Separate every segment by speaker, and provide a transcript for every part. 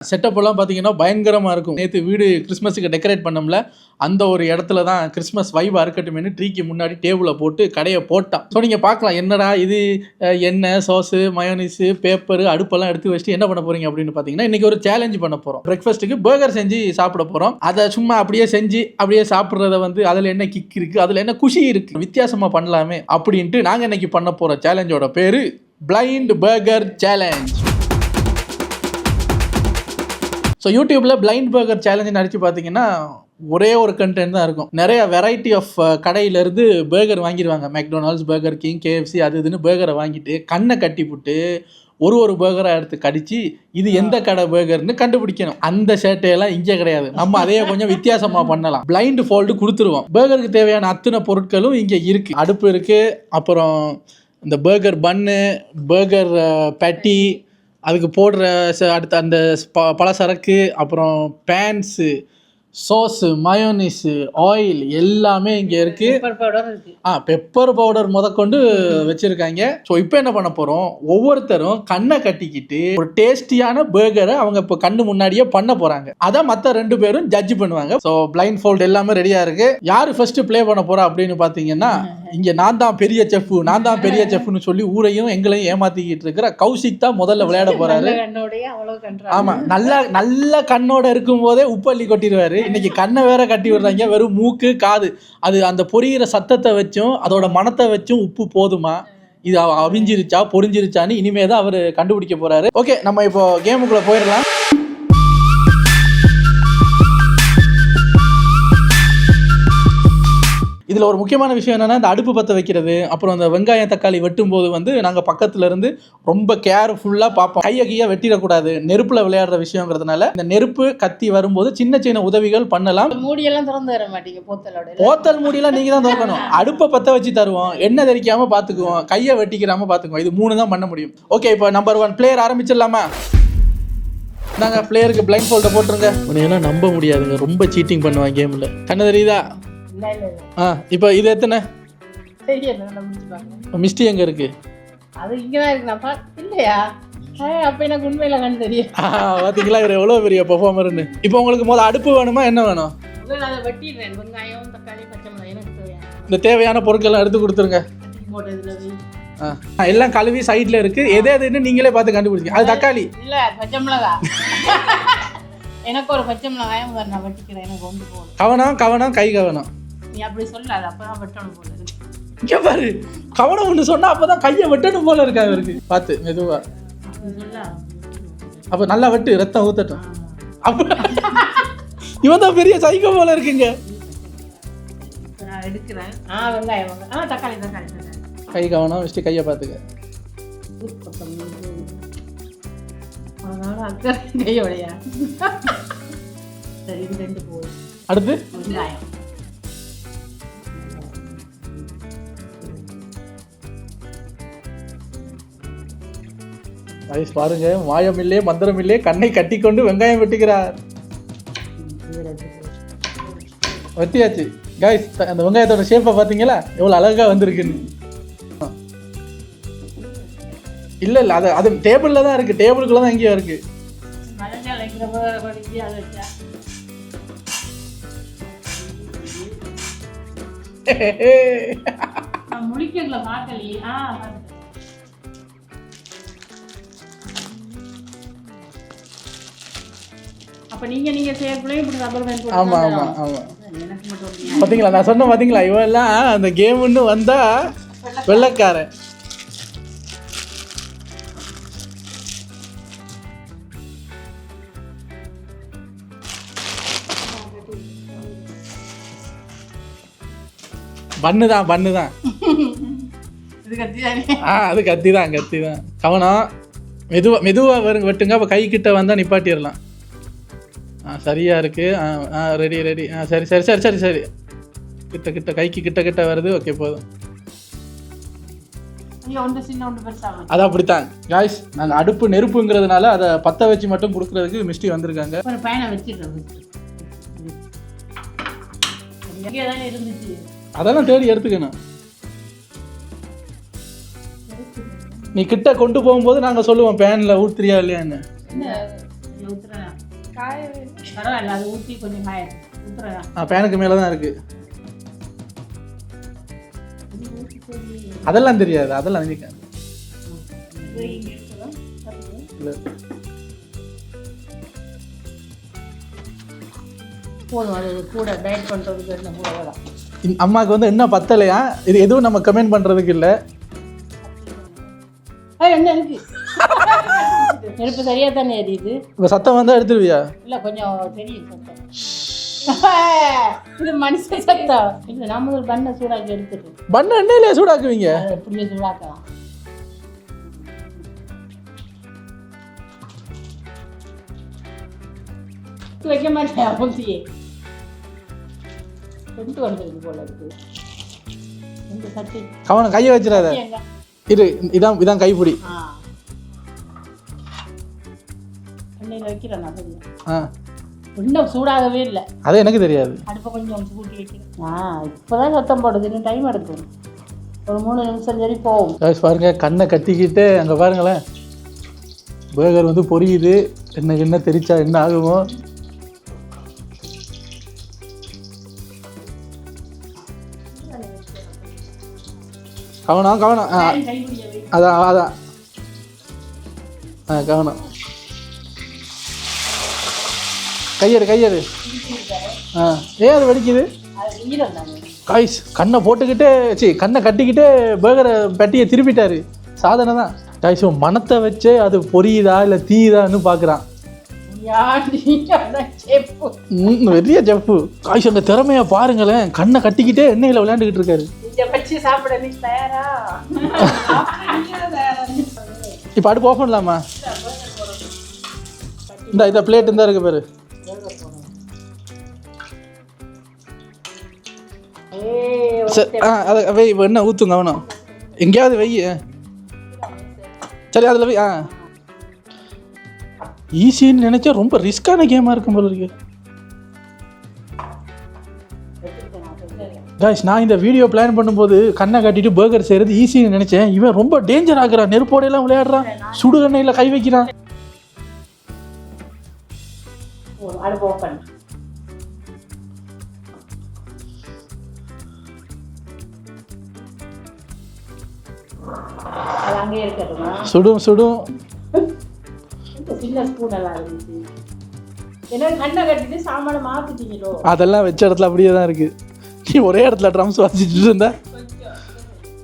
Speaker 1: Setup எல்லாம் பார்த்தீங்கன்னா பயங்கரமாக இருக்கும். நேற்று வீடு கிறிஸ்மஸுக்கு டெக்கரேட் பண்ணோம்ல, அந்த ஒரு இடத்துல தான் கிறிஸ்மஸ் வைபாக இருக்கட்டும்னு ட்ரீக்கு முன்னாடி டேபிளை போட்டு கடையை போட்டான். ஸோ நீங்கள் பார்க்கலாம், என்னடா இது எண்ணெய், சோஸு, மயோனிஸு, பேப்பரு, அடுப்பெல்லாம் எடுத்து வச்சுட்டு என்ன பண்ண போகிறீங்க அப்படின்னு பார்த்தீங்கன்னா, இன்றைக்கி ஒரு சேலஞ்ச் பண்ண போகிறோம். பிரேக்ஃபாஸ்ட்டுக்கு பர்கர் செஞ்சு சாப்பிட போகிறோம். அதை சும்மா அப்படியே செஞ்சு அப்படியே சாப்பிட்றத வந்து அதில் என்ன கிக் இருக்குது, அதில் என்ன குஷி இருக்குது, வித்தியாசமாக பண்ணலாமே அப்படின்ட்டு நாங்கள் இன்றைக்கி பண்ண போகிற சேலஞ்சோட பேர் பிளைண்ட் பர்கர் சேலஞ்ச். ஸோ யூடியூப்பில் பிளைண்ட் பர்கர் சேலஞ்சுன்னு அடித்து பார்த்தீங்கன்னா ஒரே ஒரு கண்டென்ட் தான் இருக்கும். நிறைய வெரைட்டி ஆஃப் கடையிலேருந்து பர்கர் வாங்கிடுவாங்க. மெக்டொனால்ட்ஸ், பர்கர் கிங், KFC அது இதுன்னு பர்கரை வாங்கிட்டு கண்ணை கட்டி விட்டு ஒரு பர்கராக எடுத்து கடிச்சு இது எந்த கடை பர்கர்னு கண்டுபிடிக்கணும். அந்த ஷர்ட்டையெல்லாம் இங்கே கிடையாது. நம்ம அதையே கொஞ்சம் வித்தியாசமாக பண்ணலாம். பிளைண்ட் ஃபோல்டு கொடுத்துருவோம். பர்கருக்கு தேவையான அத்தனை பொருட்களும் இங்கே இருக்குது. அடுப்பு இருக்குது, அப்புறம் இந்த பர்கர் பன்னு, பர்கர் பேட்டி, அதுக்கு போடுற அடுத்த அந்த பலசரக்கு, அப்புறம் பேன்ஸு, சோஸு, மயோனிஸு, ஆயில் எல்லாமே இங்கே இருக்குது. பெப்பர் பவுடர் முதற்கொண்டு வச்சுருக்காங்க. ஸோ இப்போ என்ன பண்ண போகிறோம், ஒவ்வொருத்தரும் கண்ணை கட்டிக்கிட்டு ஒரு டேஸ்டியான பர்கரை அவங்க இப்போ கண்ணு முன்னாடியே பண்ண போகிறாங்க. அதை மற்ற 2 பேரும் ஜட்ஜ் பண்ணுவாங்க. ஸோ பிளைண்ட் ஃபோல்டு எல்லாமே ரெடியாக இருக்குது. யார் ஃபர்ஸ்ட் ப்ளே பண்ண போகிறா அப்படின்னு பார்த்தீங்கன்னா, இங்கே நான் தான் பெரிய செஃப்னு சொல்லி ஊரையும் எங்களையும் ஏமாத்திக்கிட்டு இருக்கிற கௌசிக் தான் முதல்ல விளையாட போகிறாரு. ஆமாம், நல்ல கண்ணோட இருக்கும் போதே உப்பள்ளி கொட்டிடுவாரு. இன்னைக்கு கண்ணை வேற கட்டி விடுறாங்க. வெறும் மூக்கு, காது, அது அந்த பொரியிற சத்தத்தை வச்சும் அதோட மனத்தை வச்சும் உப்பு போதுமா, இது அவிஞ்சிருச்சா பொரிஞ்சிருச்சான்னு இனிமே தான் அவர் கண்டுபிடிக்க போறாரு. ஓகே, நம்ம இப்போ கேமுக்குள்ள போயிடலாம். இதில் ஒரு முக்கியமான விஷயம் என்னென்னா, இந்த அடுப்பு பற்ற வைக்கிறது, அப்புறம் அந்த வெங்காயம் தக்காளி வெட்டும் போது வந்து நாங்கள் பக்கத்தில் இருந்து ரொம்ப கேர்ஃபுல்லாக பார்ப்போம். கையை வெட்டிடக்கூடாது, நெருப்பில் விளையாடுற விஷயங்கிறதுனால இந்த நெருப்பு கத்தி வரும்போது சின்ன உதவிகள் பண்ணலாம்.
Speaker 2: மூடியெல்லாம் திறந்து வர மாட்டீங்க,
Speaker 1: போத்தல் மூடியெல்லாம் நீங்கள் தான் திறக்கணும். அடுப்பை பற்ற வச்சு தருவோம், எண்ணெய் தெரிக்காமல் பார்த்துக்குவோம், கையை வெட்டிக்கிறாமல் பார்த்துக்குவோம். இது 3 தான் பண்ண முடியும். ஓகே, இப்போ நம்பர் 1 பிளேயர் ஆரம்பிச்சிடலாமா? நாங்கள் பிளேயருக்கு பிளைண்ட் ஃபோல்டை போட்டுருங்க. உன்னையெல்லாம் நம்ப முடியாதுங்க, ரொம்ப சீட்டிங் பண்ணுவாங்க கேமில். கண்ணு தெரியுதா? இப்போ இது எத்தனை மிஸ்டி எங்க இருக்கு?
Speaker 2: அது இங்க தான் இருக்கு. இல்லையா? அப்ப எனக்கு உண்மையில கண்ணு தெரியும்.
Speaker 1: பாத்தீங்களா இவர் எவ்வளவு பெரிய பெர்ஃபார்மர்னு. இப்போ உங்களுக்கு முதல்ல அடுப்பு வேணுமா, என்ன வேணும்?
Speaker 2: அதை வெட்டிடுறேன். வெங்காயம், தக்காளி, பச்சை மிளகாய் எனக்கு தேவையான
Speaker 1: இந்த தேவையான பொருட்கள் எல்லாம் எடுத்து கொடுத்துருங்க. எல்லாம் கழுவி சைட்ல இருக்கு. எதுன்னு நீங்களே பார்த்து கண்டுபிடிச்சிங்க. அது தக்காளி
Speaker 2: இல்ல, பச்சை மிளகாய். எனக்கு ஒரு பச்சை மிளகாயம் நான் வெட்டிக்கிறேன். எனக்கு ஒன்று போதும்.
Speaker 1: கவனம் கை கவனம்.
Speaker 2: நீ அப்படி சொல்லாது, அப்பதான் வெட்டணும் போல இருக்கு.
Speaker 1: இங்க பாரு, கவனம் ஒண்ணு சொன்னா அப்பதான் கையை வெட்டணும் போல இருக்கா இவருக்கு. பார்த்து மெதுவா. அப்ப நல்லா வெட்டு, ரத்தம் ஊத்தட்டும். இவன் தான் பெரிய சைக்கோ போல இருக்குங்க.
Speaker 2: நான் எடுக்கிறேன். வெங்காயம், தக்காளி.
Speaker 1: கை கவனம் வச்சுட்டு கையை பார்த்துக்க.
Speaker 2: கையோடையா? சரி, இது 2 போதும்.
Speaker 1: அடுத்து
Speaker 2: வெங்காயம்.
Speaker 1: பாருங்க, மாயமில்லே மந்திரமில்லே, கண்ணை கட்டிக்கொண்டு வெங்காயம் வெட்டுகிறார். வெட்டியாச்சு கைஸ். அந்த வெங்காயத்தோட ஷேப்பை பார்த்தீங்களா எவ்வளோ அழகா வந்திருக்குன்னு. இல்லை அது டேபிளில் தான் இருக்கு, டேபிளுக்குள்ள தான் எங்கேயோ இருக்கு. பாத்தீங்களா, நான் சொன்ன பாத்தீங்களா, இவெல்லாம் அந்த கேம்னு வந்தா வெள்ளக்காரன். பண்ணுதான். அது கத்தி தான். கவனம், மெதுவா வெட்டுங்க. அப்ப கை கிட்ட வந்தா நிப்பாட்டிடலாம். சரியா இருக்கு. ரெடி. சரி. கிட்ட கைக்கு கிட்ட வருது. ஓகே, போதும். அது அப்படித்தான் காய்ஸ். நாங்கள் அடுப்பு நெருப்புங்கிறதுனால அதை பற்ற வச்சு மட்டும் கொடுக்கறதுக்கு மிஸ்டி வந்திருக்காங்க. அதெல்லாம் தேடி எடுத்துக்கணும். நீ கிட்ட கொண்டு போகும்போது நாங்கள் சொல்லுவோம் பேனில் ஊத்துறியா இல்லையான்னு.
Speaker 2: பரவாயில்ல, அது ஊற்றி கொஞ்சம் காயட்டும். ஊற்றுறதா
Speaker 1: பேனுக்கு மேலே தான் இருக்குது. அதெல்லாம் தெரியாது, அதெல்லாம் நினைக்காது. இல்லை
Speaker 2: போதும், அது கூட டயட் பண்ணுறதுக்கு என்ன கூட வேலை.
Speaker 1: அம்மாவுக்கு வந்து என்ன பத்தலையா, இது எதுவும் நம்ம கமெண்ட் பண்ணுறதுக்கு இல்லை.
Speaker 2: என்ன இருக்கு நெருப்பு சரியாக தானே எரியுது.
Speaker 1: இப்போ சத்தம் வந்தால் எடுத்துருவியா?
Speaker 2: இல்லை கொஞ்சம் தெரியும் சத்தம். இது மனுஷன் சத்தம் இல்லை. நான் முதல் பண்ணை சூடாக்கி எடுத்துட்டு
Speaker 1: பண்ண எண்ணெயிலே சூடாக்குவீங்க?
Speaker 2: அதை எப்படியே சூடாக்கலாம். வைக்க மாட்டேன் புந்தியே கொண்டு வந்துருக்கு போல இருக்கு. இந்த சட்டி
Speaker 1: கவனம், கையை வச்சிடாத. இது இதான் கைப்பிடி.
Speaker 2: எண்ணெயில் வைக்கிறேன் நான் சரியா. இன்னும் சூடாகவே இல்லை.
Speaker 1: அது எனக்கு தெரியாது.
Speaker 2: அடுப்பை கொஞ்சம் கூட்டி வைக்கிறேன். இப்போதான் சத்தம் போடுது, இன்னும் டைம் எடுக்கும். ஒரு 3 நிமிஷம் சரி போகும்.
Speaker 1: பாருங்க, கண்ணை கட்டிக்கிட்டு அங்கே பாருங்களேன், பர்கர் வந்து பொரியுது. என்ன தெரிச்சா என்ன ஆகுமோ? கவனம் கவனம். அதான் கவனம். கையெடு. ஏன் அது வெடிக்குது? காய்ஸ் கண்ணை போட்டுக்கிட்டே கண்ணை கட்டிக்கிட்டே பர்கரை பெட்டியை திருப்பிட்டாரு. சாதனை தான் காய்ஸ். மனத்தை வச்சு அது பொரியுதா இல்லை தீயுதான்னு பார்க்குறான். பெரிய செஃப்பு காய்ஸ். அந்த திறமையை பாருங்களேன், கண்ணை கட்டிக்கிட்டே எண்ணெயில் விளையாண்டுக்கிட்டு இருக்காரு. இப்போ அடுப்பு ஆஃப் பண்ணலாமா? இந்த பிளேட் இருந்தா இருக்கு பாரு. அதை வை, என்ன ஊற்றுங்க அவனும் எங்கேயாவது வை. சரி அதில் வை. ஈஸின்னு நினைச்சா ரொம்ப ரிஸ்கான கேமாக இருக்கும் போல இருக்கு. காய்ஸ், நான் இந்த வீடியோ பிளான் பண்ணும்போது கண்ணை கட்டிட்டு பர்கர் செய்கிறது ஈஸின்னு நினச்சேன். இவன் ரொம்ப டேஞ்சர் ஆகுறான். நெருப்போடையெல்லாம் விளையாடுறான், சுடு எண்ணெயில் கை வைக்கிறான். சுடும் சுடும். அதெல்லாம் வச்ச இடத்துல அப்படியே தான் இருக்கு. நீ ஒரே இடத்துல ட்ரம்ஸ் வாசிச்சுட்டு இருந்த,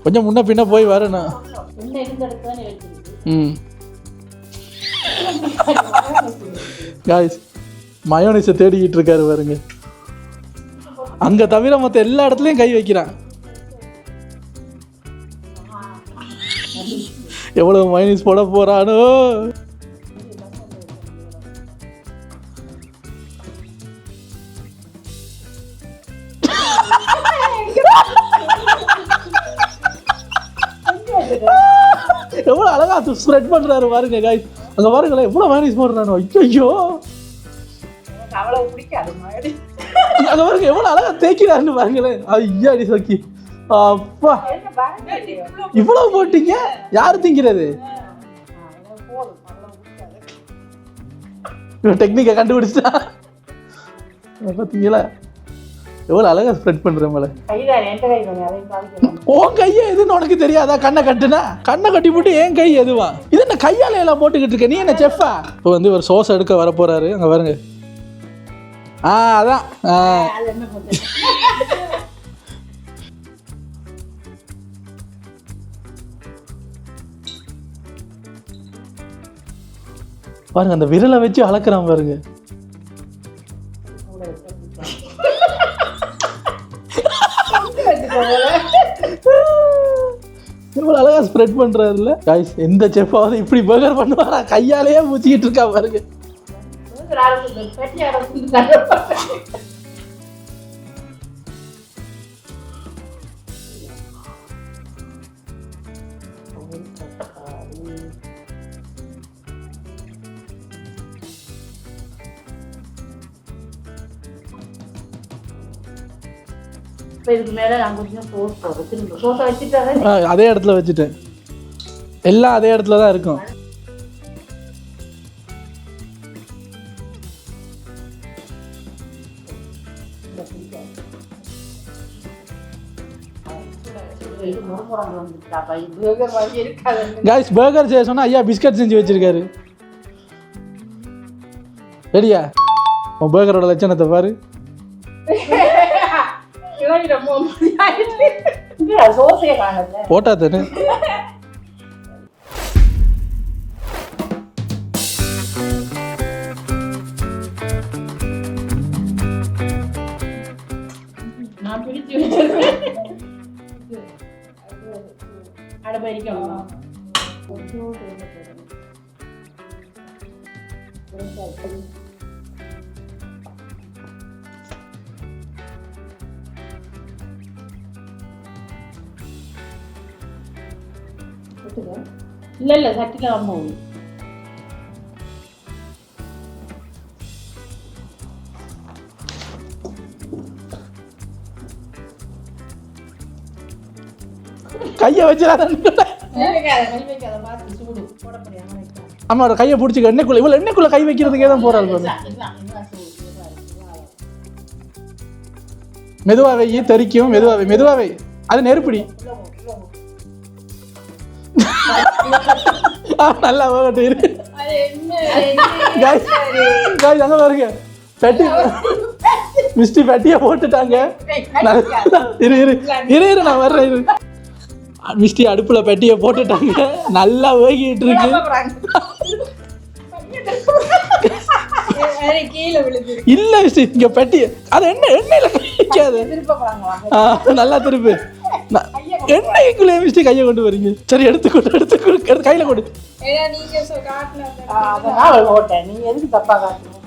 Speaker 1: கொஞ்சம் முன்ன பின்ன போய் வரணும். காய்ஸ், மயோனைஸை தேடிக்கிட்டு இருக்காரு பாருங்க. அங்க தவிர மற்ற எல்லா இடத்துலயும் கை வைக்கிறான். எவ்வளவு மயோனைஸ் போட போறானோ. எவ்வளவு அழகா ஸ்ப்ரெட் பண்றாரு பாருங்க காய்ஸ். அங்க பாருங்களேன் எவ்வளவு மயோனைஸ் போடுறானோ. ஐயோ, அங்க பாருங்க எவ்வளவு அழகா தேய்க்கிறாருன்னு பாருங்களேன். ஐயாடி சோக்கி, அப்பா இவ்வளவு போட்டீங்க, யாரு திங்கிறது? டெக்னிக்கை கண்டுபிடிச்சா பார்த்தீங்களா எவ்வளவு அழகா ஸ்ப்ரெட் பண்ற மேல. உன் கையை எதுன்னு உனக்கு தெரியாதா? கண்ணை கட்டுனா கண்ணை கட்டி போட்டு என் கை எதுவா? இது என்ன கையால எல்லாம் போட்டுக்கிட்டு இருக்க? நீ என்ன செஃப்பா? இப்போ வந்து ஒரு சோஸ் எடுக்க வர போறாரு. அங்க பாருங்க. அதான் பாருங்க, அந்த விரலை வச்சு அளக்குறான் பாருங்க. எவ்வளவு அழகா ஸ்ப்ரெட் பண்றாருல்ல गाइस. எந்த செஃப்பாவது இப்படி பர்கர் பண்ணுவாரா? கையாலேயே மூச்சிக்கிட்டு இருக்கா பாருங்க. அதே இடத்துல வச்சுட்டேன். எல்லாம் அதே இடத்துல தான் இருக்கும். गाइस பர்கர் செய்ய சொன்னா ஐயா பிஸ்கட் செஞ்சு வச்சிருக்காரு. ரெடியா? உன் பர்கரோட லட்சணத்தை பாரு. போட்டா தானே.
Speaker 2: நான் பிடிச்சு வச்சிருக்கேன். அடபரிக்கணும். இல்ல சட்டில அம்மா
Speaker 1: கையை வச்சிடாத. ஆமா கையை பிடிச்சிக்க. எண்ணெய்க்குள்ள இவ்வளவு எண்ணெய்க்குள்ள கை வைக்கிறதுக்கே தான் போறாள் பாரு. மெதுவாவே தெரிக்கும். மெதுவாவே அது நெருப்பிடி. நல்லா இருக்கு. அங்க பாருங்க பெட்டி மிஸ்டி பெட்டியை போட்டுட்டாங்க. இரு நான் வர்றேன். மிஸ்டி அடுப்புல பெட்டியை போட்டுட்டாங்க. நல்லா வேகிட்டு இருக்கு. இல்ல மிஸ்டி இங்க பெட்டி அது எண்ணெயில கைக்காது. நல்லா திருப்பு. எண்ணெய்க்குள்ளே மிஸ்டி கையை கொண்டு வரீங்க. சரி எடுத்து கையில கொடு.
Speaker 2: நீ எதுக்கு தப்பா காட்டணும்?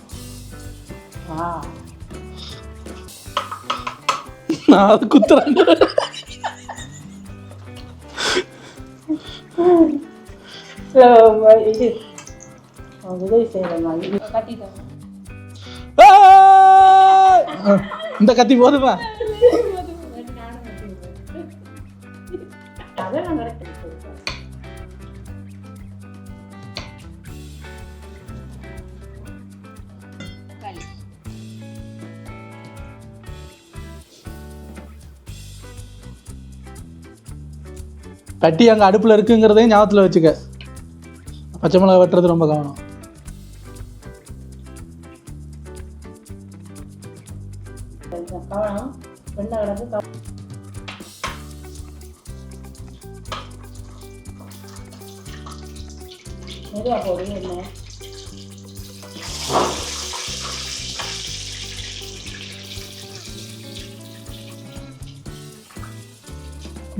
Speaker 1: நான் அது குத்துறேன். இந்த கத்தி போதுமா? கட்டி அங்கே அடுப்பில் இருக்குங்கிறதையும் ஞாபகத்தில் வச்சுக்க. பச்சை மிளகா வெட்டுறது ரொம்ப கவனம்.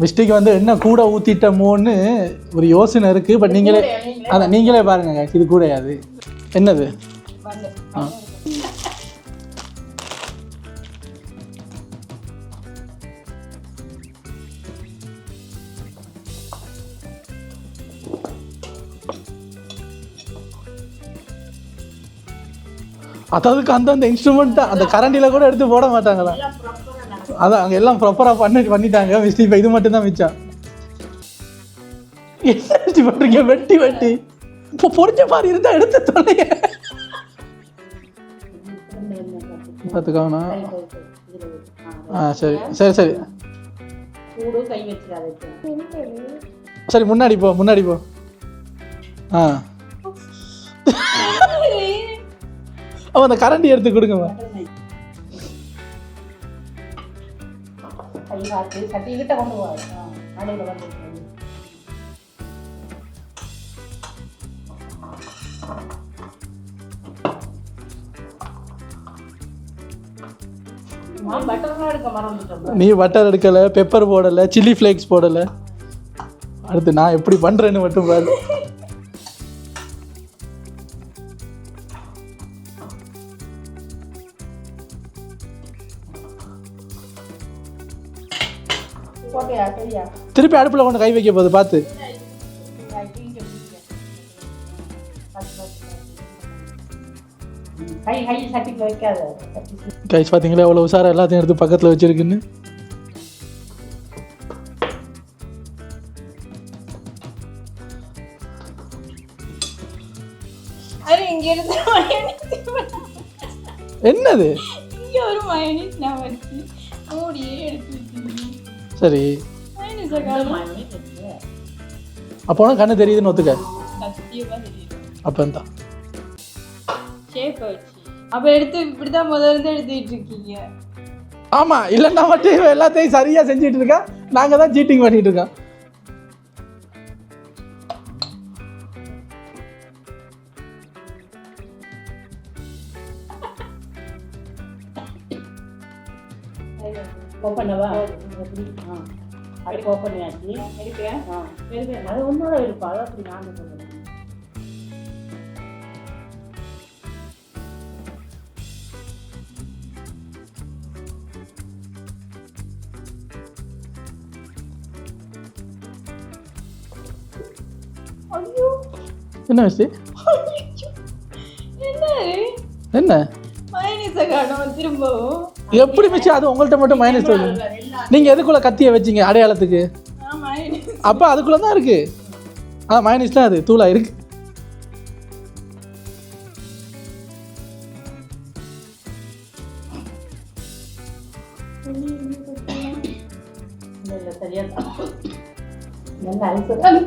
Speaker 1: மிஸ்டேக் வந்து என்ன கூட ஊற்றிட்டோமோன்னு ஒரு யோசனை இருக்குது. பட் நீங்களே பாருங்க இது கூடையாது. என்னது? அதுக்கு அந்தந்த இன்ஸ்ட்ருமெண்ட் அந்த கரண்டியில் கூட எடுத்து போட மாட்டாங்களா? அதான் அங்கே எல்லாம் ப்ராப்பராக பண்ணிட்டாங்க. மிஸ்டி இப்போ இது மட்டும் தான் மிச்சம். என்ன பண்ணுறீங்க? வெட்டி இப்போ பொறிஞ்ச மாதிரி இருந்தால் எடுத்து தொலைங்க. பார்த்துக்கோண்ணா. சரி சரி முன்னாடி போ. அவன் அந்த கரண்டி எடுத்து கொடுங்கம்மா. நீ பட்டர் எடுக்கல, பெப்பர் போடல, சில்லி ஃபிளேக்ஸ் போடல. அடுத்து நான் எப்படி பண்றேன்னு மட்டும் பாரு. திருப்பி அடுப்புல கொண்டு கை வைக்க போகுது பார்த்து. கைஸ் பாத்தீங்களா எவ்வளவு உசாரா எல்லாத்தையும் எடுத்து பக்கத்துல வச்சிருக்குன்னு.
Speaker 2: என்னது? மயனீஸ் நான் வச்சு மூடியே எடுத்து வச்சிருக்கேன்.
Speaker 1: சரி
Speaker 2: மயனீஸை காணும்.
Speaker 1: அப்போ உனக்கு கண்ணு தெரியுதுன்னு ஒத்துக்க.
Speaker 2: சத்தியமா தெரியுது.
Speaker 1: அப்போ தான்
Speaker 2: ஷேப் வச்சு அப்போ எடுத்து இப்படி தான் முதல்ல இருந்து எடுத்துக்கிட்டு இருக்கீங்க.
Speaker 1: ஆமாம், இல்லைன்னா மட்டும் இவன் எல்லாத்தையும் சரியாக செஞ்சுட்டு இருக்கா, நாங்கள் தான் சீட்டிங் பண்ணிட்டு இருக்கோம்.
Speaker 3: ஓப்பனவா அது ஓப்பன் ஆச்சு
Speaker 2: எடுக்கிறேன்.
Speaker 3: அது உன்னோட இருப்பா அது அப்படி நான் சொல்லுவேன்.
Speaker 2: ஐயோ
Speaker 1: என்ன மிஸ்டி?
Speaker 2: என்ன
Speaker 1: என்ன
Speaker 2: மயனீஸை காணும் திரும்பவும்.
Speaker 1: எப்படி மிஸ்டி? அது உங்கள்கிட்ட மட்டும் மைனஸ் வருது. நீங்கள் எதுக்குள்ளே கத்தியை வச்சிங்க அடையாளத்துக்கு?
Speaker 2: மயனீஸ்
Speaker 1: அப்போ அதுக்குள்ளே தான் இருக்குது. மைனஸ் தான், அது தூளாக இருக்கு.
Speaker 3: சரியா நல்ல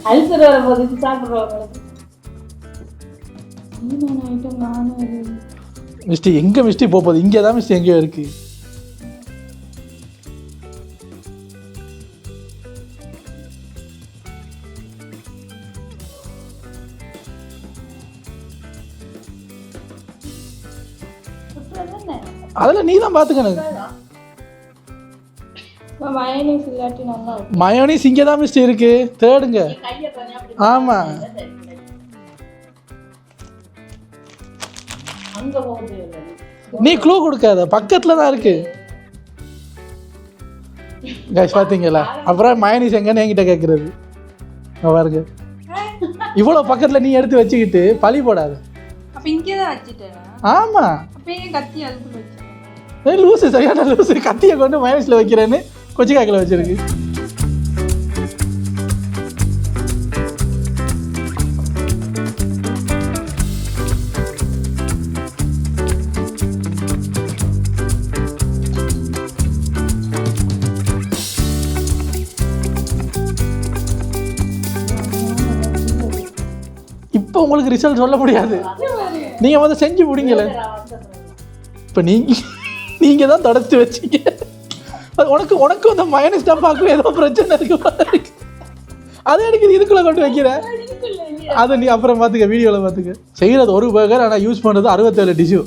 Speaker 3: அல்சர் வரும்போது இது சாப்பிட்றவங்களுக்கு
Speaker 2: ஐட்டம் நானும்
Speaker 1: மிஸ்டி எங்கே மிஸ்டி போகுது? இங்கே தான் மிஸ்டி எங்கேயோ இருக்கு. அதில் நீ தான் பார்த்துக்கணும்.
Speaker 2: மயனீஸ் இல்லாட்டி நல்லா இருக்கும்.
Speaker 1: மயோனிஸ் இங்கே தான் மிஸ்டி இருக்கு, தேடுங்க.
Speaker 3: கையை கொஞ்சம் அப்படி
Speaker 1: ஆமாம்,
Speaker 3: அங்கே போகுது இல்லை
Speaker 1: நீ க்ளூ கொடுக்காத, பக்கத்தில் தான் இருக்கு. கைஸ் பார்த்தீங்களா? அப்புறம் மயோனிஸ் எங்கன்னு என்கிட்ட கேட்குறது பாருங்க. இவ்வளோ பக்கத்தில் நீ எடுத்து வச்சுக்கிட்டு பழி போடாத.
Speaker 2: அப்போ இங்கே தான் வச்சுட்டேன்.
Speaker 1: ஆமாம்,
Speaker 2: அப்போ ஏன் கத்தி அதுக்குள்ள வச்சேன்?
Speaker 1: லூசு, சரியான லூசு. கத்தியை கொண்டு மயோனிஸில் வைக்கிறேன்னு கொச்சிக்காக்கில் வச்சிருக்கு. இப்போ உங்களுக்கு ரிசல்ட் சொல்ல முடியாது, நீங்கள் முதல்ல செஞ்சு முடிங்கல. இப்போ நீங்கள் தான் தொடச்சி வச்சிங்க. உனக்கு அந்த மயோனிஸ் டப்பாக்குள்ள ஏதோ பிரச்சனை இருக்கு பாரு. அதை எனக்கு இதுக்குள்ளே கொண்டு வைக்கிறேன். அதை நீ அப்புறம் பார்த்துக்க, வீடியோவில் பார்த்துக்க. செய்கிறது ஒரு பர்கர், ஆனால் யூஸ் பண்ணுறது 67 டிஷ்யூ.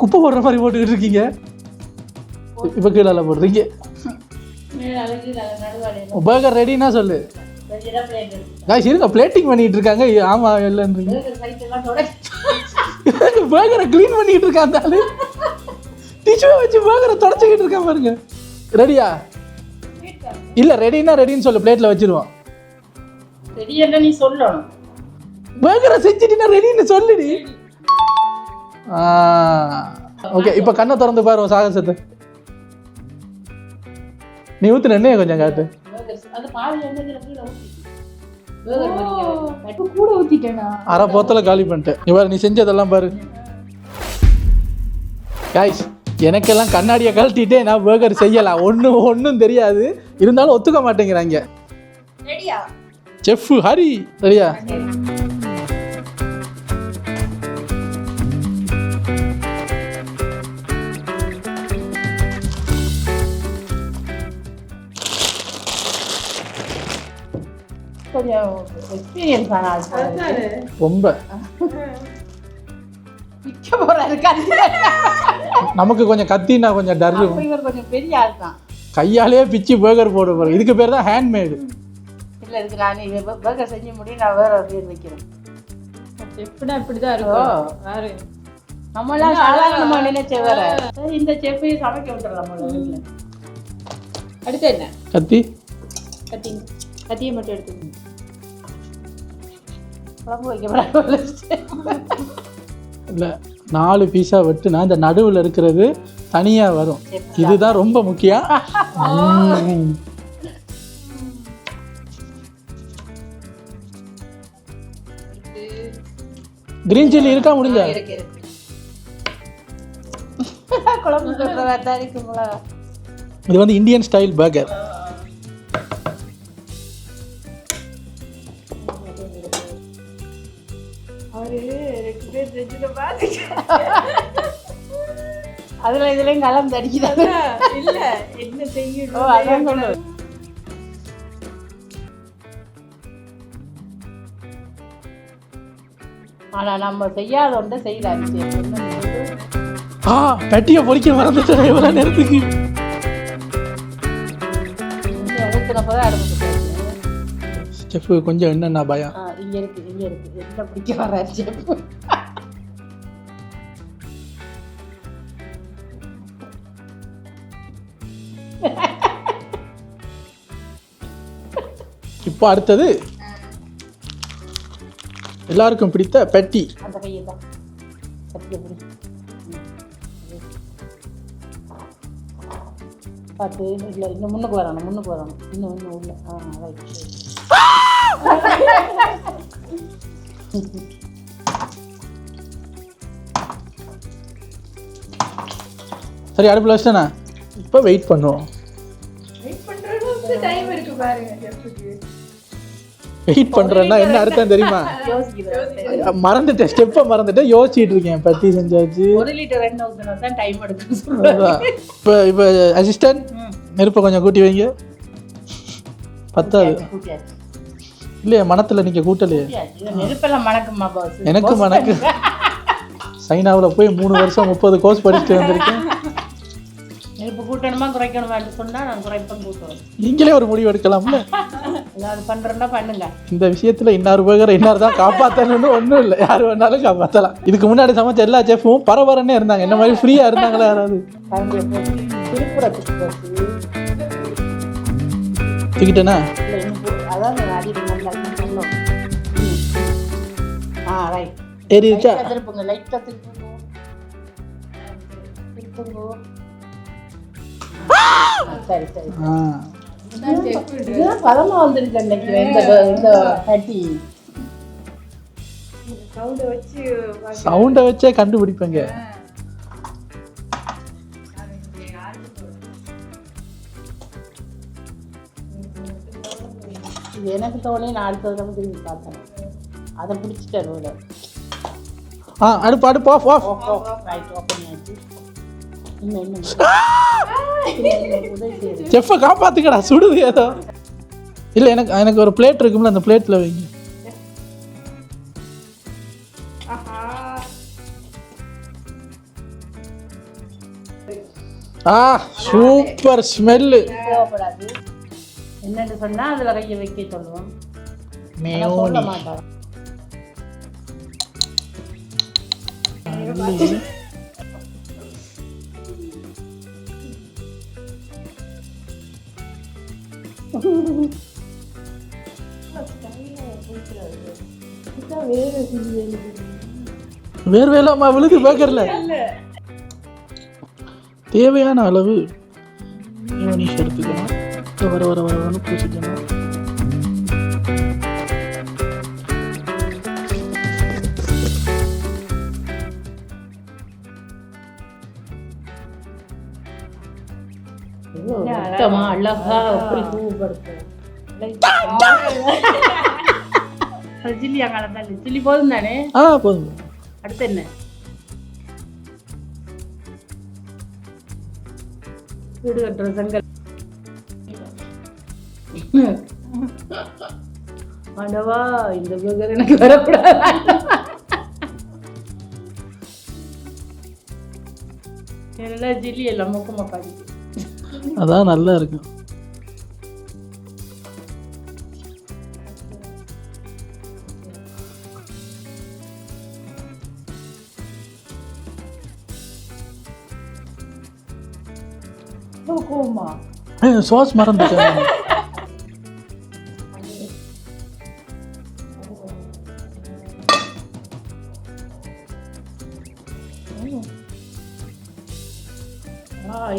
Speaker 1: குப்பை போடுற மாதிரி போட்டுக்கிட்டு இருக்கீங்க. இப்போ கீழே போடுறீங்க. பர்கர் ரெடின்னா சொல்லு. காய்ஸ் இருங்க, பிளேட்டிங் பண்ணிட்டு இருக்காங்க. ஆமாம் இல்லைன்றீங்க. பர்கரை க்ளீன் பண்ணிட்டு இருக்கான் அந்த ஆளு. டிஷ்யூவை வச்சு பர்கரை தொடச்சிக்கிட்டு இருக்கான் பாருங்க. ரெடியா? இல்லை ரெடினா ரெடின்னு சொல்லு, பிளேட்டில் வச்சிருவோம்.
Speaker 3: ரெடியா நீ சொல்லணும்.
Speaker 1: பர்கரை செஞ்சுட்டினா ரெடின்னு சொல்லுடி. ஓகே, இப்போ கண்ணை திறந்து பாரு சாகசத்தை. நீ ஊற்றுன எண்ணெயை கொஞ்சம் காட்டு.
Speaker 3: அது பாதி எண்ணெய்ல கீழே ஊத்தி
Speaker 2: கூட ஊத்திட்டேனா?
Speaker 1: அரை போத்தல காலி பண்ணிட்டேன். நீ பாரு, நீ செஞ்சதெல்லாம் பாரு. காய்ஸ் எனக்கெல்லாம் கண்ணாடியை கழட்டிட்டே நான் பர்கர் செய்யலாம், ஒன்றும் தெரியாது. இருந்தாலும் ஒத்துக்க மாட்டேங்கிறாங்க.
Speaker 2: ரெடியா
Speaker 1: செஃப் ஹரி? ரெடியா?
Speaker 3: கொஞ்சம் எக்ஸ்பீரியன்ஸ் ஆனால்
Speaker 1: ரொம்ப
Speaker 3: விற்க போகிறாரு கத்தி.
Speaker 1: நமக்கு கொஞ்சம் கத்தினா கொஞ்சம் டர்ரு.
Speaker 3: இவர் கொஞ்சம் பெரிய ஆள் தான்.
Speaker 1: கையாலே பிச்சு பர்கர் போட போகிறோம். இதுக்கு பேர் தான் ஹேண்ட்மேடு.
Speaker 3: இல்லை இருக்கு, நான் இது பர்கர் செஞ்சு முடியும், நான் வேற பேர் வைக்கிறேன்.
Speaker 2: செஃப்னா இப்படிதான் இருக்கும். வேறு
Speaker 3: நம்மளாம் சாதாரணமாக நினைச்ச வேற. சரி, இந்த செஃப்பையும் சமைக்க விட்டுறலாம் வீட்டில்.
Speaker 2: அடுத்து என்ன?
Speaker 1: கத்தி.
Speaker 2: கத்தியை மட்டும் எடுத்துக்கணும்.
Speaker 3: குழம்பு வைக்கப்படாது.
Speaker 1: இல்லை 4 பீஸா வெட்டுனா இந்த நடுவில் இருக்கிறது தனியாக வரும். இதுதான் ரொம்ப முக்கியம். கிரீன் சில்லி இருக்கா? முடிஞ்சா
Speaker 3: குழம்பு சொல்றதா தான் இருக்குங்களா?
Speaker 1: இது வந்து இந்தியன் ஸ்டைல் பர்கர்.
Speaker 3: அதுல இதுலயும் கலந்து அடிக்கிறாங்க.
Speaker 2: இல்ல என்ன செய்யணும்?
Speaker 3: அதான் சொல்லு. ஆனா நம்ம செய்யாத ஒன்றை செய்யறாரு.
Speaker 1: பெட்டியை பொறிக்க மறந்துட்டேன் இவ்வளோ நேரத்துக்கு.
Speaker 3: ஊத்துனப்பதான் அடுப்பு
Speaker 1: செஃப் கொஞ்சம் என்னென்ன பயம்.
Speaker 3: இங்க இருக்கு என்ன பிடிக்க வர்றாரு செஃப்.
Speaker 1: இப்போ அடுத்தது எல்லாருக்கும் பிடித்த பெட்டி.
Speaker 3: அந்த கையை தான் பார்த்து இல்லை இன்னும் முன்னுக்கு வரணும் இன்னும் உள்ள.
Speaker 1: சரி அடுப்பில் வச்சிட்டேண்ணா. இப்போ வெயிட் பண்ணுவோம். வெயிட் பண்ணுறேன்னா என்ன அர்த்தம் தெரியுமா? மறந்துட்டேன், ஸ்டெப்பை மறந்துட்டேன், யோசிச்சுட்டு இருக்கேன். பத்தி செஞ்சாச்சு.
Speaker 3: 1 லிட்டர் எண்ணெய் ஊற்றினா தான் டைம் எடுக்கும்.
Speaker 1: இப்போ அசிஸ்டன்ட் நெருப்பை கொஞ்சம் கூட்டி வைங்க. பத்தாது இல்லையா? மனத்தில் நீங்கள் கூட்டலையே.
Speaker 3: நெருப்பெல்லாம் மணக்குமா பாஸ்?
Speaker 1: எனக்கு மணக்கு. சைனாவில் போய் 3 வருஷம் 30 கோர்ஸ் படிச்சுட்டு வந்திருக்கேன்.
Speaker 3: நெருப்பு கூட்டணுமா குறைக்கணுமான்னு சொன்னால் நான் குறைப்பேன் கூட்டுவேன்.
Speaker 1: நீங்களே ஒரு முடிவு எடுக்கலாம்ல.
Speaker 3: ஏதாவது பண்ணுறேன்னா பண்ணுங்க.
Speaker 1: இந்த விஷயத்தில் இன்னார் பேர் இன்னார் தான் காப்பாற்றணும்னு ஒன்றும் இல்லை. யார் வேணாலும் காப்பாற்றலாம். இதுக்கு முன்னாடி சமைச்ச எல்லா செஃப்பும் பரபரன்னே இருந்தாங்க. என்ன மாதிரி ஃப்ரீயாக இருந்தாங்களா யாராவது? தூக்கிட்டேனா?
Speaker 3: அதான் ரைட்
Speaker 1: ஏறிடுச்சா?
Speaker 3: திருப்புங்க, லைட்டாக திருப்புங்க. சரி பதமா வந்துருக்கு அன்னைக்கு இந்த கட்டி.
Speaker 1: சவுண்டை வச்சே கண்டுபிடிப்பேங்க.
Speaker 3: இது எனக்கு தோணி நான் அடுத்த தடவை திரும்பி பார்த்தேன். அதை பிடிச்சிட்டு
Speaker 1: அடுப்பு ஆஃப் ஆஃப்.
Speaker 3: ரைட் ஓப்பன் ஆச்சு. இன்னும்
Speaker 1: செஃப்பை காப்பாத்துக்கடா, சுடுது ஏதோ. இல்லை எனக்கு ஒரு பிளேட் இருக்கும்ல, அந்த பிளேட்டில் வைங்க. Super smell.
Speaker 3: தேவைப்படாது என்னன்னு சொன்னா அதில் கையை வைக்க சொல்லுவோம். சொல்ல மாட்டோம்.
Speaker 1: வேர்வேலாமா விழுது பேக்கர்ல. தேவையான அளவு மெயோனீஸ் எடுத்துக்கணும். வர வர வரன்னு பூசிக்கணும்.
Speaker 3: அழகா அப்படி பூப்படுத்து. சில்லி அங்கால சில்லி போதும் தானே?
Speaker 1: போதும்.
Speaker 3: அடுத்து என்ன? வீடு கட்டுற செங்கல். ஆண்டவா இந்த பர்கர் எனக்கு வரக்கூடாது. எல்லாம் சில்லி எல்லாம் முக்கமா பாடி.
Speaker 1: அதான் நல்லா இருக்கும். சாஸ் மறந்துட்டேன்.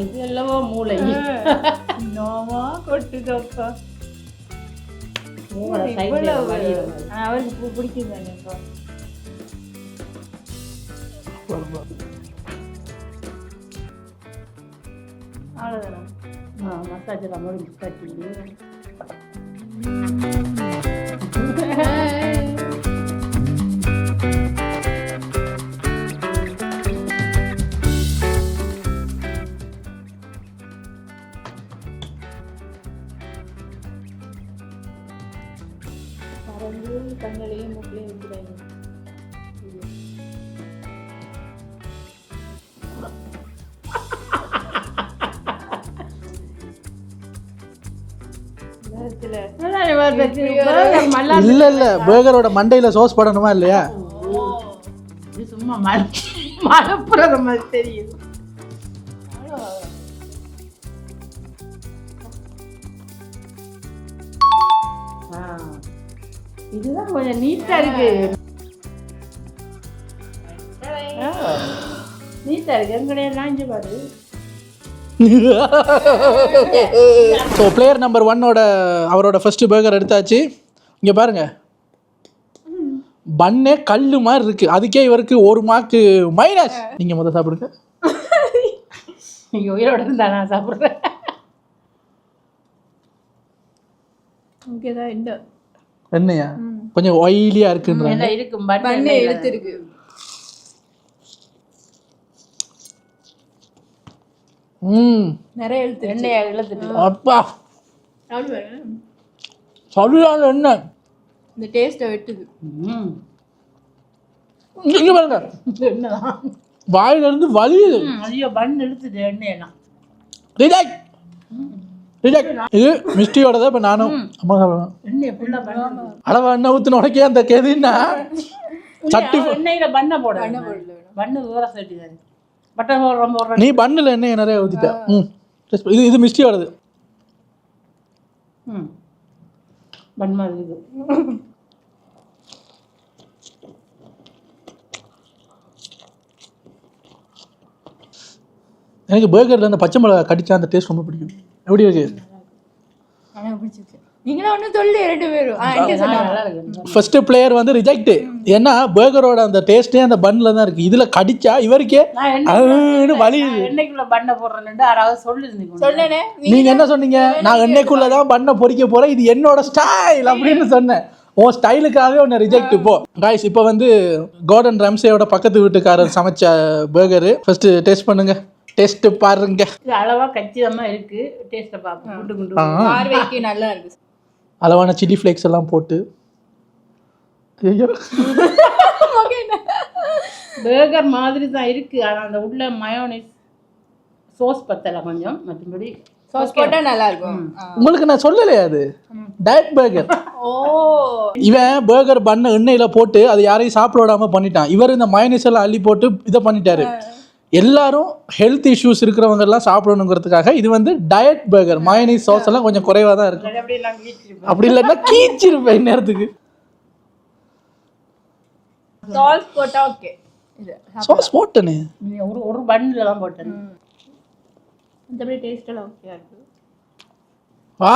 Speaker 3: இது எல்லவோ மூளை.
Speaker 2: கொட்டுதப்பா. அவருக்கு பிடிக்குது.
Speaker 3: அவ்வளோதான். மசாஜ் எல்லாம் முடிஞ்சு கட்டி.
Speaker 2: பறந்து கண்களையும் மூக்கிலையும் வைக்கிறாங்க.
Speaker 1: இல்ல இல்ல பர்கரோட மண்டையில சோஸ் போடணுமா இல்லையா?
Speaker 3: இது சும்மா மலப்புறது மாதிரி தெரியுது. இதுதான் கொஞ்சம் நீட்டா இருக்கு. நீட்டா இருக்கு. எங்கடையெல்லாம் இங்கே பாரு.
Speaker 1: ஸோ பிளேயர் நம்பர் 1ஓட அவரோட ஃபர்ஸ்ட் பர்கர் எடுத்தாச்சு. இங்கே பாருங்க, பன்னே கல்லு மாதிரி இருக்கு. அதுக்கே இவருக்கு 1 மார்க்கு மைனஸ். நீங்க முதல்ல சாப்பிடுங்க.
Speaker 3: நீங்க உயிரோட இருந்தா நான் சாப்பிட்றேன்.
Speaker 2: ஓகேதான். இந்த
Speaker 1: என்னையா கொஞ்சம் ஒயிலியா இருக்குன்றாங்க.
Speaker 3: இருக்கும்
Speaker 2: பண்ணை எழுத்து இருக்கு. நிறைய எழுத்து.
Speaker 3: எண்ணெயை இழுத்துட்டு
Speaker 1: அப்பா
Speaker 2: அப்படி பாருங்க.
Speaker 1: சரியான என்ன
Speaker 2: இந்த டேஸ்ட்டை வெட்டுது.
Speaker 1: இங்க பாருங்க,
Speaker 3: என்னதான்
Speaker 1: வாயில இருந்து வலியுது.
Speaker 3: ஐயோ பன் இழுத்துட்டு எண்ணெயெல்லாம்.
Speaker 1: Reject reject. இது மிஸ்டியோட. இப்போ நானும் அம்மா சாப்பிடுவேன்.
Speaker 3: எண்ணெயை ஃபுல்லாக பண்ண
Speaker 1: அளவா எண்ணெய் ஊற்றின உடக்கே அந்த கெதின்னா சட்டி
Speaker 3: எண்ணெயில பண்ண போட பண்ணு ஊற சட்டி தானே. பட்டன் ரொம்ப
Speaker 1: நீ பண்ணில் எண்ணெய் நிறைய ஊற்றிட்ட. இது இது மிஸ்டியோடது.
Speaker 3: பன் மாதிரி இது.
Speaker 1: எனக்கு பர்கரில் அந்த பச்சை மிளகா கடிச்சா அந்த டேஸ்ட் ரொம்ப பிடிக்கும். எப்படி இருக்கு?
Speaker 2: எனக்கு பிடிச்சிருக்கு. நீங்களும் ஒன்றும் சொல்லி 2 பேரும்
Speaker 3: நல்லா இருக்கு.
Speaker 1: ஃபர்ஸ்ட் பிளேயர் வந்து ரிஜெக்ட். ஏன்னா பர்கரோட அந்த டேஸ்டே அந்த பன்ல தான் இருக்கு. இதுல கடிச்சா இவருக்கே வலியுது.
Speaker 3: எண்ணெய்க்குள்ள பண்ண போடுறேன்னு யாராவது சொல்லிருந்தீங்க.
Speaker 2: சொன்னேனே.
Speaker 1: நீங்க என்ன சொன்னீங்க? நான் எண்ணெய்க்குள்ளதான் பண்ண பொரிக்க போறேன், இது என்னோட ஸ்டைல் அப்படின்னு சொன்னேன். உன் ஸ்டைலுக்காகவே ஒன்று ரிஜெக்ட். இப்போ காய்ஸ், இப்போ வந்து கார்டன் ராம்சேயோட பக்கத்து வீட்டுக்காரர் சமைச்ச பர்கரு ஃபர்ஸ்ட் டேஸ்ட் பண்ணுங்க. டேஸ்ட் பாருங்க.
Speaker 3: இது அளவா கச்சிதமா இருக்கு. டேஸ்ட்டை பார்ப்போம். குண்டு குண்டு
Speaker 2: பார்வைக்கு நல்லா இருக்கு.
Speaker 1: அளவான சில்லி ஃப்ளேக்ஸ் எல்லாம் போட்டு. ஐயோ,
Speaker 3: பர்கர் மாதிரி தான் இருக்கு. ஆனால் அந்த உள்ள மயோனைஸ் சோஸ் பத்தலை கொஞ்சம். மற்றபடி
Speaker 2: சாஸ் போட்டா நல்லா இருக்கும்.
Speaker 1: உங்களுக்கு நான் சொல்லலையா அது டயட் பர்கர்?
Speaker 2: ஓ,
Speaker 1: இவன் பர்கர் பண்ண எண்ணெயில போட்டு அது யாரையும் சாப்பிட விடாம பண்ணிட்டான். இவர் இந்த மயோனைஸ் எல்லாம் அள்ளி போட்டு இதை பண்ணிட்டாரு. எல்லாரும் ஹெல்த் இஷ்யூஸ் இருக்கிறவங்க எல்லாம் சாப்பிடணுங்கிறதுக்காக இது வந்து டயட் பர்கர். மயோனைஸ் சாஸ் எல்லாம் கொஞ்சம் குறைவா தான் இருக்கும். அப்படி இல்லைன்னா கீச்சிருப்பேன் நேரத்துக்கு.
Speaker 2: சாஸ் போட்டா ஓகே. இது
Speaker 1: சாஸ் போட்டனே
Speaker 3: ஒரு பன்னில் தான் போட்டேன்.
Speaker 2: மற்றபடி டேஸ்ட் எல்லாம் ஓகேயா இருக்கு.
Speaker 1: ஆ,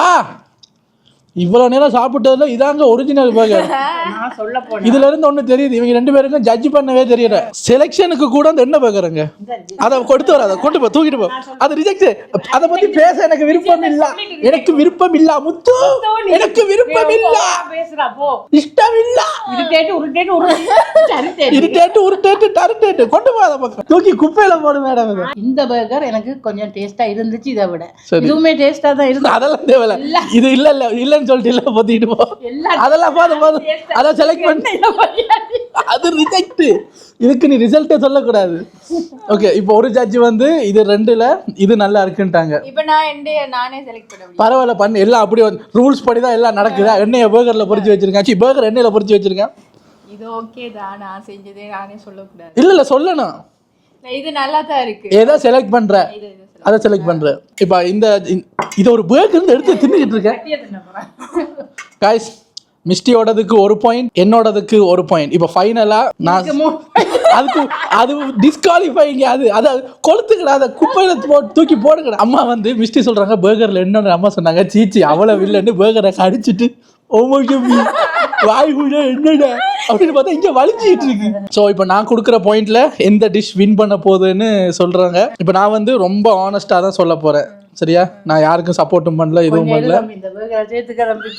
Speaker 1: இவ்வளவு நேரம் சாப்பிட்டதுல இதாங்க ஒரிஜினல் பர்கர்.
Speaker 3: நான் சொல்ல போனேன்.
Speaker 1: இதுல இருந்து ஒண்ணு தெரியுது, இவங்க 2 பேருக்கும் ஜட்ஜ் பண்ணவே தெரியல. செலெக்ஷனுக்கு கூட அந்த என்ன பர்கருங்க அதை கொடுத்து வர, அதை கொண்டு போ, தூக்கிட்டு போ. அது ரிஜெக்ட். அதை பத்தி பேச எனக்கு விருப்பம் இல்ல. எனக்கு விருப்பம் இல்ல முத்து, எனக்கு விருப்பம் இல்ல.
Speaker 3: பேசுறா போ.
Speaker 1: இஷ்டம் இல்ல. இரிட்டேட் உருட்டேட் டர்டேட் கொண்டு போ. அதை பக்கம் தூக்கி குப்பையில போடு மேடம்.
Speaker 3: இந்த பர்கர் எனக்கு கொஞ்சம் டேஸ்டா இருந்துச்சு. இதை விட இதுவுமே டேஸ்டா தான் இருந்துச்சு.
Speaker 1: அதெல்லாம் தேவையில்ல. இது இல்ல இல்ல இல்லன்னு சொல்லிட்டு இல்ல போத்திட்டு போ. அதெல்லாம் போதும். அதை செலக்ட் பண்ணி அது ரிஜெக்ட். இதுக்கு நீ ரிசல்ட்டே சொல்லக்கூடாது. ஓகே, இப்போ ஒரு ஜட்ஜ் வந்து இது 2ல இது நல்லா இருக்குன்ட்டாங்க.
Speaker 2: இப்போ நானே செலக்ட் பண்ண முடியும்.
Speaker 1: பரவாயில்ல பண்ணு. எல்லாம் அப்படியே ரூல்ஸ் படி தான் எல்லாம் நடக்குதா. எண்ணெயை பர்கர்ல பொரிச்சு வச்சிருக்கேன். பர்கர் எண்ணெயில பொரிச்சு வச்சிருக்கேன்.
Speaker 2: இது ஓகே தான். நான் செஞ்சதே நானே சொல்லக்கூடாது.
Speaker 1: இல்ல சொல்லணும்.
Speaker 2: இது நல்லா தான் இருக்கு.
Speaker 1: ஏதோ செலக்ட் பண்ற, அதை செலக்ட் பண்ற. இப்போ இது ஒரு பர்கர் எடுத்து தின்னுக்கிட்டு இருக்கேன். காய்ஸ், மிஸ்டியோடதுக்கு 1 பாயிண்ட், என்னோடதுக்கு 1 பாயிண்ட். இப்போ ஃபைனலா நான் அதுக்கு அது டிஸ்குவாலிஃபைங்க. அது கொளுத்துக்கடா, அதை குப்பையில தூக்கி போடுங்கடா. அம்மா வந்து மிஸ்டி சொல்றாங்க பர்கர்ல என்னன்னு அம்மா சொன்னாங்க. சீச்சி அவ்வளவு இல்லைன்னு பர்கரை கடிச்சிட்டு வாய்குள்ள என்னடா அப்படின்னு பார்த்தா இங்க வலிச்சிட்டு இருக்கு. ஸோ இப்போ நான் கொடுக்குற பாயிண்ட்ல எந்த டிஷ் வின் பண்ண போகுதுன்னு சொல்றாங்க. இப்போ நான் வந்து ரொம்ப ஆனஸ்டா தான் சொல்ல போறேன். சரியா? நான் யாருக்கும் சப்போர்ட்டும் பண்ணல, எதுவும் பண்ணல.
Speaker 3: இந்த பர்கர் சேர்த்துக்க தம்பி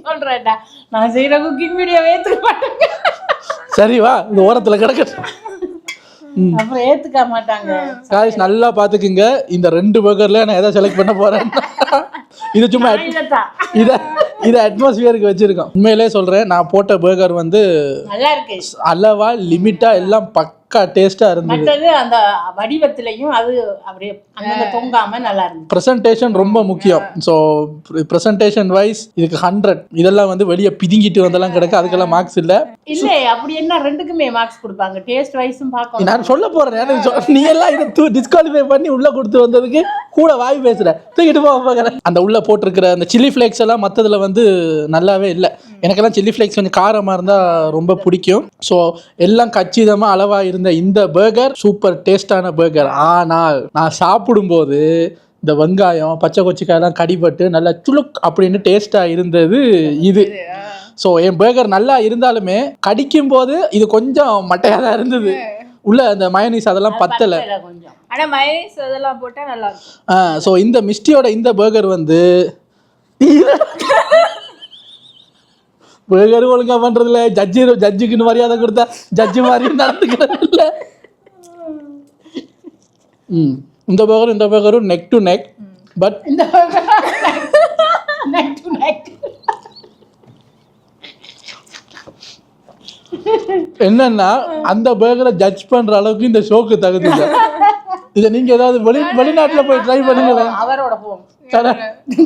Speaker 3: சொல்றேன்டா, நான் செய்யற குக்கிங் வீடியோ ஏத்துக்க மாட்டேங்க.
Speaker 1: சரி வா, இந்த ஓரத்துல கிடக்க.
Speaker 3: அப்புறம் ஏத்துக்க மாட்டாங்க.
Speaker 1: காய்ஸ் நல்லா பாத்துக்குங்க, இந்த 2 பர்கர்ல நான் எதை செலக்ட் பண்ண போறேன். இது சும்மா இதை அட்மாஸ்பியருக்கு வச்சிருக்கோம். உண்மையிலே சொல்றேன், நான் போட்ட பர்கர் வந்து
Speaker 3: நல்லா இருக்கு.
Speaker 1: அளவா லிமிட்டா எல்லாம் பக்கா டேஸ்டா இருந்தது.
Speaker 3: மற்றது அந்த வடிவத்திலையும் அது அப்படியே அங்கங்க தொங்காம நல்லா இருந்துச்சு.
Speaker 1: பிரசன்டேஷன் ரொம்ப முக்கியம். ஸோ பிரசன்டேஷன் வைஸ் இதுக்கு 100. இதெல்லாம் வந்து வெளியே பிதுங்கிட்டு வந்தெல்லாம் கிடக்கு, அதுக்கெல்லாம் மார்க்ஸ் இல்லை.
Speaker 3: இல்ல அப்படி என்ன, ரெண்டுக்குமே மார்க்ஸ் கொடுப்பாங்க. டேஸ்ட் வைஸும் பார்க்கணும்.
Speaker 1: நான் சொல்ல போறேன், நீ எல்லாம் இதை டிஸ்குவாலிஃபை பண்ணி உள்ள கொடுத்து வந்ததுக்கு கூட வாய் பேசுற, தூக்கிட்டு போக. அந்த உள்ள போட்டிருக்கிற அந்த சில்லி ஃபிளேக்ஸ் எல்லாம் மற்றதுல வந்து நல்லாவே இல்லை. எனக்கெல்லாம் சில்லி ஃபிளேக்ஸ் கொஞ்சம் காரமா இருந்தா ரொம்ப பிடிக்கும். ஸோ எல்லாம் கச்சிதமா அளவா இருந்த இந்த பர்கர் சூப்பர் டேஸ்டான பர்கர். ஆனால் நான் சாப்பிடும்போது இந்த வெங்காயம் பச்சை கொச்சிக்காயெல்லாம் கடிபட்டு நல்லா சுளுக் அப்படின்னு டேஸ்டா இருந்தது இது. ஸோ என் பர்கர் நல்லா இருந்தாலுமே கடிக்கும் போது இது கொஞ்சம் மட்டையாக தான் இருந்தது. உள்ள அந்த மயோனீஸ் அதெல்லாம் பத்தலை.
Speaker 2: ஆனா மயோனீஸ் அதெல்லாம் போட்டா நல்லா இருக்கும்.
Speaker 1: ஸோ இந்த மிஸ்டியோட இந்த பர்கர் வந்து பர்கர் ஒழுங்கா பண்றதுல ஜட்ஜுக்குன்னு மரியாதை கொடுத்தா ஜட்ஜு மாதிரி நடந்துக்கிறது இல்ல. இந்த பர்கரும் நெக் டு நெக். பட்
Speaker 3: இந்த நெக் டு நெக்
Speaker 1: என்னன்னா அந்த பர்கரை ஜட்ஜ் பண்ற அளவுக்கு இந்த ஷோக்கு தகுதி இல்லை. இதை நீங்க ஏதாவது வெளிநாட்டுல போய் ட்ரை பண்ணுங்களேன்.
Speaker 3: அவரோட போவோம்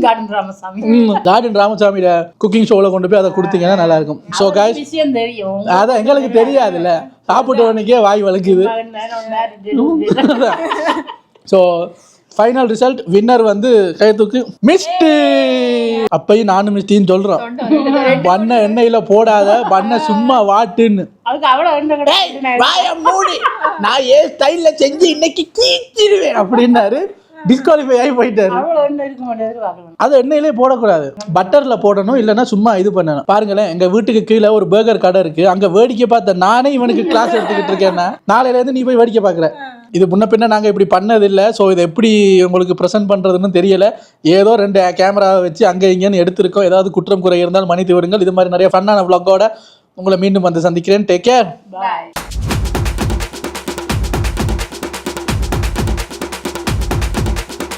Speaker 3: கார்டன் ராமசாமி.
Speaker 1: கார்டன் ராமசாமியோட குக்கிங் ஷோவில் கொண்டு போய் அதை கொடுத்தீங்கன்னா நல்லா இருக்கும். ஸோ காய்ஸ்
Speaker 3: விஷயம் தெரியும்,
Speaker 1: அதான் எங்களுக்கு தெரியாதுல்ல, சாப்பிட்ட உடனேக்கே வாய் வலிக்குது. ஸோ ஃபைனல் ரிசல்ட் வின்னர் வந்து கைத்துக்கு மிஸ்டி. அப்பயும் நானும் மிஸ்டின்னு சொல்றோம். பண்ண எண்ணெயில போடாத, பண்ண சும்மா வாட்டுன்னு.
Speaker 3: அதுக்கு அவ்வளவு
Speaker 1: வாய மூடி, நான் ஏன் ஸ்டைல்ல செஞ்சு இன்னைக்கு கீச்சிடுவேன் அப்படின்னாரு. டிஸ்குவாலிஃபை ஆகி போயிட்டாரு. அது எண்ணெயிலே போடக்கூடாது, பட்டர்ல போடணும், இல்லைன்னா சும்மா இது பண்ணணும். பாருங்களேன், எங்க வீட்டுக்கு கீழே ஒரு பர்கர் கடை இருக்கு. அங்க வேடிக்கை பார்த்த நானே இவனுக்கு கிளாஸ் எடுத்துக்கிட்டு இருக்கேன்னா, நாளையில இருந்து நீ போய் வேடிக்கை பார்க்குற. இது முன்ன பின்ன நாங்கள் இப்படி பண்ணதில்லை. ஸோ இதை எப்படி உங்களுக்கு ப்ரெசென்ட் பண்ணுறதுன்னு தெரியல. ஏதோ 2 கேமராவை வச்சு அங்கே இங்கேன்னு எடுத்திருக்கோம். ஏதாவது குற்றம் குறை இருந்தால் மன்னித்து விடுங்கள். இது மாதிரி நிறைய ஃபன்னான vlog-ஓட உங்களை மீண்டும் வந்து சந்திக்கிறேன். Take care.
Speaker 3: பாய்.